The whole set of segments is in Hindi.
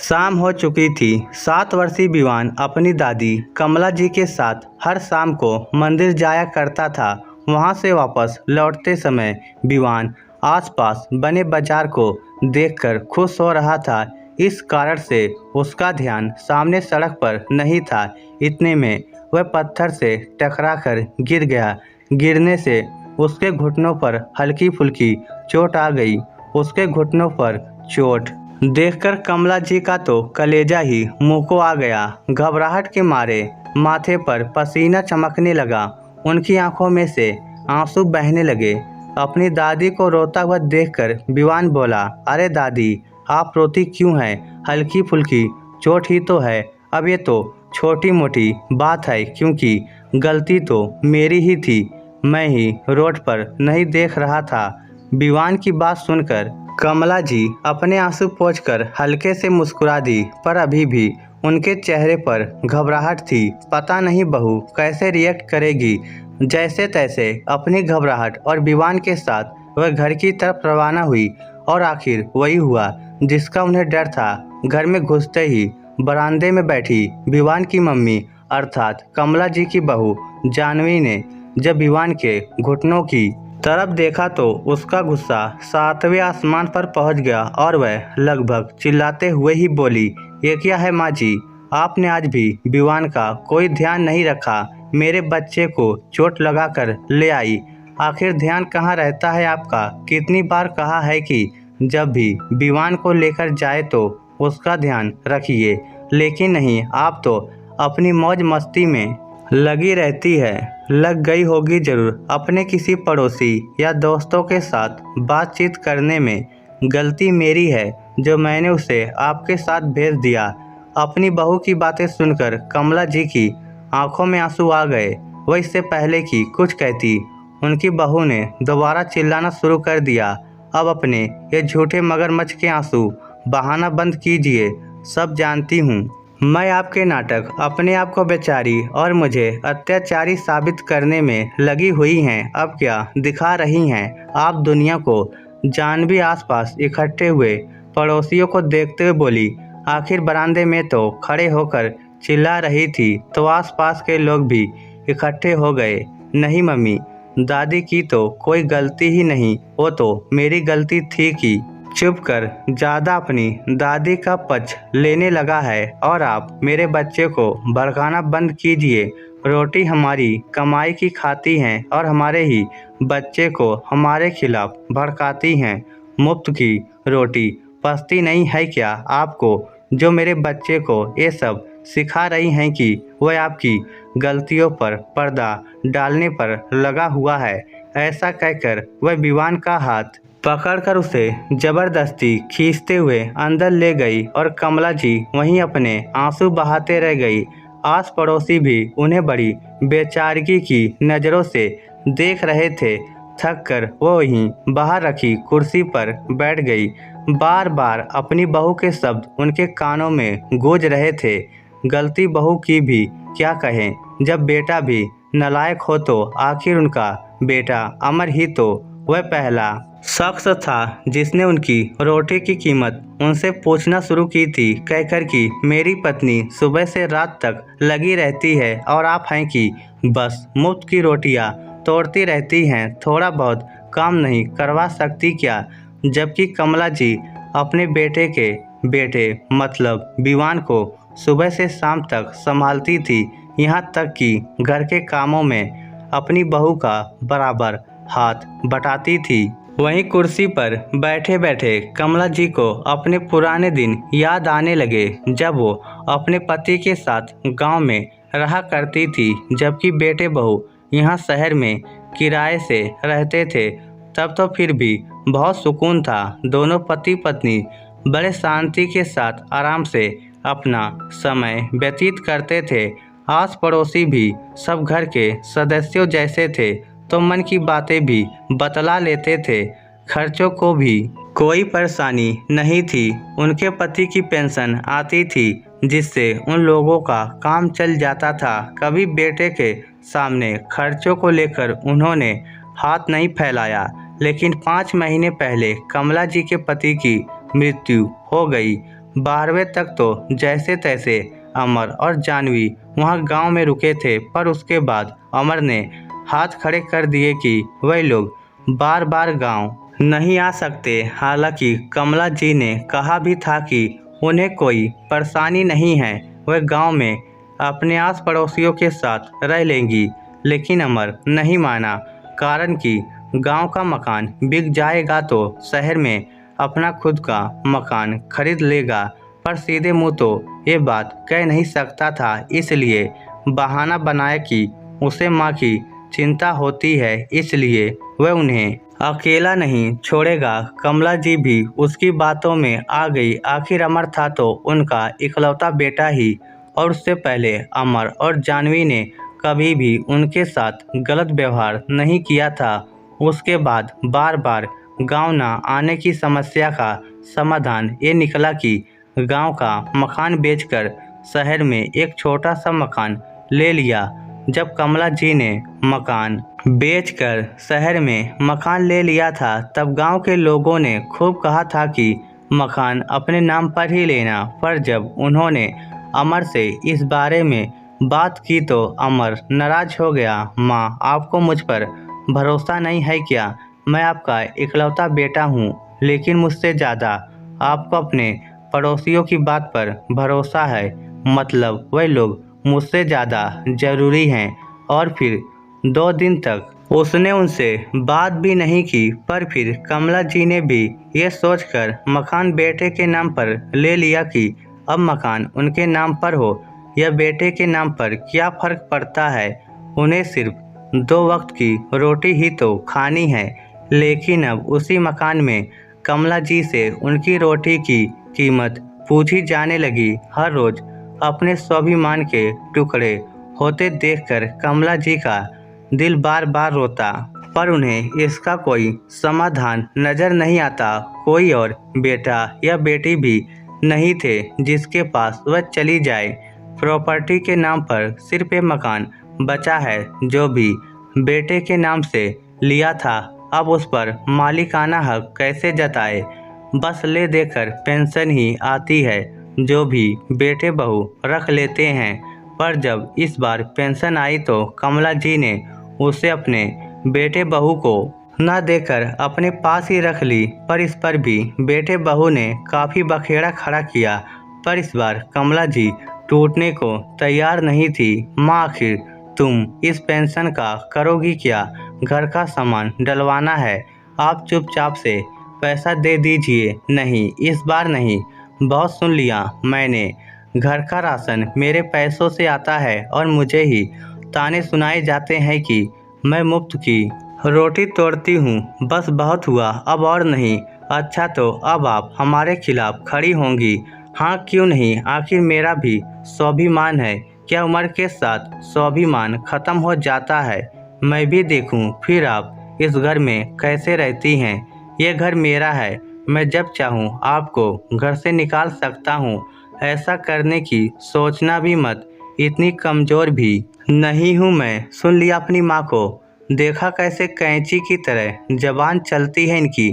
शाम हो चुकी थी। 7 वर्षीय विवान अपनी दादी कमला जी के साथ हर शाम को मंदिर जाया करता था। वहां से वापस लौटते समय विवान आसपास बने बाजार को देखकर खुश हो रहा था। इस कारण से उसका ध्यान सामने सड़क पर नहीं था। इतने में वह पत्थर से टकराकर गिर गया। गिरने से उसके घुटनों पर हल्की फुल्की चोट आ गई। उसके घुटनों पर चोट देखकर कमला जी का तो कलेजा ही मुंह को आ गया। घबराहट के मारे माथे पर पसीना चमकने लगा। उनकी आंखों में से आंसू बहने लगे। अपनी दादी को रोता हुआ देखकर विवान बोला, अरे दादी, आप रोती क्यों हैं? हल्की फुल्की चोट ही तो है। अब ये तो छोटी मोटी बात है, क्योंकि गलती तो मेरी ही थी। मैं ही रोड पर नहीं देख रहा था। विवान की बात सुनकर कमला जी अपने आंसू पोंछकर हल्के से मुस्कुरा दी, पर अभी भी उनके चेहरे पर घबराहट थी। पता नहीं बहू कैसे रिएक्ट करेगी। जैसे तैसे अपनी घबराहट और विवान के साथ वह घर की तरफ रवाना हुई। और आखिर वही हुआ जिसका उन्हें डर था। घर में घुसते ही बरामदे में बैठी विवान की मम्मी अर्थात कमला जी की बहू जानवी ने जब विवान के घुटनों की तरफ देखा तो उसका गुस्सा 7वें आसमान पर पहुंच गया और वह लगभग चिल्लाते हुए ही बोली, ये क्या है माँ जी? आपने आज भी विवान का कोई ध्यान नहीं रखा। मेरे बच्चे को चोट लगाकर ले आई। आखिर ध्यान कहाँ रहता है आपका? कितनी बार कहा है कि जब भी विवान को लेकर जाए तो उसका ध्यान रखिए, लेकिन नहीं, आप तो अपनी मौज मस्ती में लगी रहती है। लग गई होगी जरूर अपने किसी पड़ोसी या दोस्तों के साथ बातचीत करने में। गलती मेरी है जो मैंने उसे आपके साथ भेज दिया। अपनी बहू की बातें सुनकर कमला जी की आंखों में आंसू आ गए। वह इससे पहले कि कुछ कहती, उनकी बहू ने दोबारा चिल्लाना शुरू कर दिया। अब अपने ये झूठे मगरमच्छ के आंसू बहाना बंद कीजिए। सब जानती हूँ मैं आपके नाटक अपने आप को बेचारी और मुझे अत्याचारी साबित करने में लगी हुई हैं। अब क्या दिखा रही हैं आप दुनिया को? जानवी आसपास इकट्ठे हुए पड़ोसियों को देखते हुए बोली। आखिर बरामदे में तो खड़े होकर चिल्ला रही थी तो आसपास के लोग भी इकट्ठे हो गए। नहीं मम्मी, दादी की तो कोई गलती ही नहीं, वो तो मेरी गलती थी कि चुप कर ज़्यादा अपनी दादी का पक्ष लेने लगा है। और आप मेरे बच्चे को भड़काना बंद कीजिए। रोटी हमारी कमाई की खाती हैं और हमारे ही बच्चे को हमारे खिलाफ भड़काती हैं। मुफ्त की रोटी पचती नहीं है क्या आपको, जो मेरे बच्चे को ये सब सिखा रही हैं कि वह आपकी गलतियों पर पर्दा डालने पर लगा हुआ है? ऐसा कहकर वह विवान का हाथ पकड़कर उसे जबरदस्ती खींचते हुए अंदर ले गई और कमला जी वहीं अपने आंसू बहाते रह गई। आस पड़ोसी भी उन्हें बड़ी बेचारगी की नज़रों से देख रहे थे। थक कर वो वहीं बाहर रखी कुर्सी पर बैठ गई। बार बार अपनी बहू के शब्द उनके कानों में गूंज रहे थे। गलती बहू की भी क्या कहें, जब बेटा भी नालायक हो तो आखिर उनका बेटा अमर ही तो वह पहला शख्स था जिसने उनकी रोटी की कीमत उनसे पूछना शुरू की थी, कहकर कि मेरी पत्नी सुबह से रात तक लगी रहती है और आप हैं कि बस मुफ्त की रोटियां तोड़ती रहती हैं, थोड़ा बहुत काम नहीं करवा सकती क्या? जबकि कमला जी अपने बेटे मतलब विवान को सुबह से शाम तक संभालती थी, यहाँ तक कि घर के कामों में अपनी बहू का बराबर हाथ बटाती थी। वहीं कुर्सी पर बैठे बैठे कमला जी को अपने पुराने दिन याद आने लगे, जब वो अपने पति के साथ गांव में रहा करती थी, जबकि बेटे बहू यहाँ शहर में किराए से रहते थे। तब तो फिर भी बहुत सुकून था। दोनों पति पत्नी बड़े शांति के साथ आराम से अपना समय व्यतीत करते थे। आस पड़ोसी भी सब घर के सदस्यों जैसे थे, तो मन की बातें भी बतला लेते थे। खर्चों को भी कोई परेशानी नहीं थी। उनके पति की पेंशन आती थी, जिससे उन लोगों का काम चल जाता था। कभी बेटे के सामने खर्चों को लेकर उन्होंने हाथ नहीं फैलाया। लेकिन 5 महीने पहले कमला जी के पति की मृत्यु हो गई। 12वें तक तो जैसे तैसे अमर और जानवी वहाँ गांव में रुके थे, पर उसके बाद अमर ने हाथ खड़े कर दिए कि वह लोग बार बार गांव नहीं आ सकते। हालांकि कमला जी ने कहा भी था कि उन्हें कोई परेशानी नहीं है, वह गांव में अपने आस पड़ोसियों के साथ रह लेंगी। लेकिन अमर नहीं माना, कारण कि गांव का मकान बिक जाएगा तो शहर में अपना खुद का मकान खरीद लेगा, पर सीधे मुंह तो ये बात कह नहीं सकता था। इसलिए बहाना बनाया कि उसे माँ की चिंता होती है, इसलिए वह उन्हें अकेला नहीं छोड़ेगा। कमला जी भी उसकी बातों में आ गई। आखिर अमर था तो उनका इकलौता बेटा ही, और उससे पहले अमर और जानवी ने कभी भी उनके साथ गलत व्यवहार नहीं किया था। उसके बाद बार बार गांव ना आने की समस्या का समाधान ये निकला कि गांव का मकान बेचकर शहर में एक छोटा सा मकान ले लिया। जब कमला जी ने मकान बेचकर शहर में मकान ले लिया था, तब गांव के लोगों ने खूब कहा था कि मकान अपने नाम पर ही लेना। पर जब उन्होंने अमर से इस बारे में बात की तो अमर नाराज हो गया। माँ, आपको मुझ पर भरोसा नहीं है क्या? मैं आपका इकलौता बेटा हूँ, लेकिन मुझसे ज़्यादा आपको अपने पड़ोसियों की बात पर भरोसा है। मतलब वह लोग मुझसे ज़्यादा ज़रूरी हैं। और फिर 2 दिन तक उसने उनसे बात भी नहीं की। पर फिर कमला जी ने भी ये सोचकर मकान बेटे के नाम पर ले लिया कि अब मकान उनके नाम पर हो या बेटे के नाम पर क्या फ़र्क पड़ता है, उन्हें सिर्फ 2 वक्त की रोटी ही तो खानी है। लेकिन अब उसी मकान में कमला जी से उनकी रोटी की कीमत पूछी जाने लगी। हर रोज़ अपने स्वाभिमान के टुकड़े होते देखकर कमला जी का दिल बार बार रोता, पर उन्हें इसका कोई समाधान नज़र नहीं आता। कोई और बेटा या बेटी भी नहीं थे जिसके पास वह चली जाए। प्रॉपर्टी के नाम पर सिर्फ एक मकान बचा है, जो भी बेटे के नाम से लिया था। अब उस पर मालिकाना हक कैसे जताए? बस ले देकर पेंशन ही आती है, जो भी बेटे बहू रख लेते हैं। पर जब इस बार पेंशन आई तो कमला जी ने उसे अपने बेटे बहू को न देकर अपने पास ही रख ली। पर इस पर भी बेटे बहू ने काफ़ी बखेड़ा खड़ा किया। पर इस बार कमला जी टूटने को तैयार नहीं थी। माँ, आखिर तुम इस पेंशन का करोगी क्या? घर का सामान डलवाना है, आप चुपचाप से पैसा दे दीजिए। नहीं, इस बार नहीं, बहुत सुन लिया मैंने। घर का राशन मेरे पैसों से आता है और मुझे ही ताने सुनाए जाते हैं कि मैं मुफ्त की रोटी तोड़ती हूँ। बस बहुत हुआ, अब और नहीं। अच्छा, तो अब आप हमारे खिलाफ खड़ी होंगी? हाँ, क्यों नहीं, आखिर मेरा भी स्वाभिमान है। क्या उम्र के साथ स्वाभिमान खत्म हो जाता है? मैं भी देखूं फिर आप इस घर में कैसे रहती हैं। ये घर मेरा है, मैं जब चाहूँ आपको घर से निकाल सकता हूँ। ऐसा करने की सोचना भी मत, इतनी कमज़ोर भी नहीं हूँ मैं। सुन लिया अपनी माँ को? देखा कैसे कैंची की तरह जबान चलती है इनकी।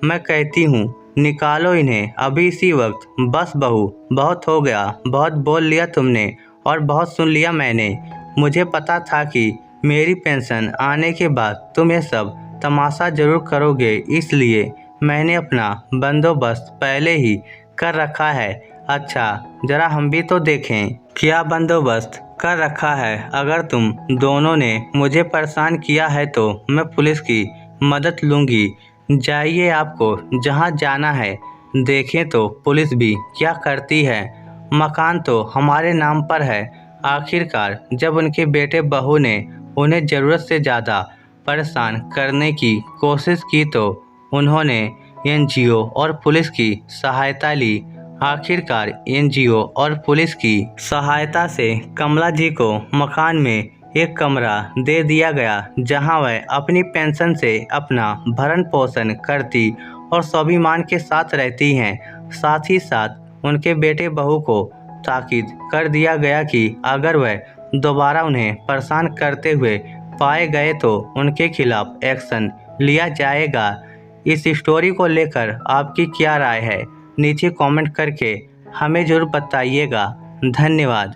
मैं कहती हूँ निकालो इन्हें अभी इसी वक्त। बस बहू, बहुत हो गया, बहुत बोल लिया तुमने और बहुत सुन लिया मैंने। मुझे पता था कि मेरी पेंशन आने के बाद तुम ये सब तमाशा ज़रूर करोगे, इसलिए मैंने अपना बंदोबस्त पहले ही कर रखा है। अच्छा, ज़रा हम भी तो देखें क्या बंदोबस्त कर रखा है। अगर तुम दोनों ने मुझे परेशान किया है तो मैं पुलिस की मदद लूँगी। जाइए, आपको जहाँ जाना है। देखें तो पुलिस भी क्या करती है। मकान तो हमारे नाम पर है। आखिरकार जब उनके बेटे बहू ने उन्हें ज़रूरत से ज़्यादा परेशान करने की कोशिश की तो उन्होंने एनजीओ और पुलिस की सहायता ली। आखिरकार एनजीओ और पुलिस की सहायता से कमला जी को मकान में एक कमरा दे दिया गया, जहां वह अपनी पेंशन से अपना भरण पोषण करती और स्वाभिमान के साथ रहती हैं। साथ ही साथ उनके बेटे बहू को ताकीद कर दिया गया कि अगर वह दोबारा उन्हें परेशान करते हुए पाए गए तो उनके खिलाफ एक्शन लिया जाएगा। इस स्टोरी को लेकर आपकी क्या राय है, नीचे कमेंट करके हमें ज़रूर बताइएगा। धन्यवाद।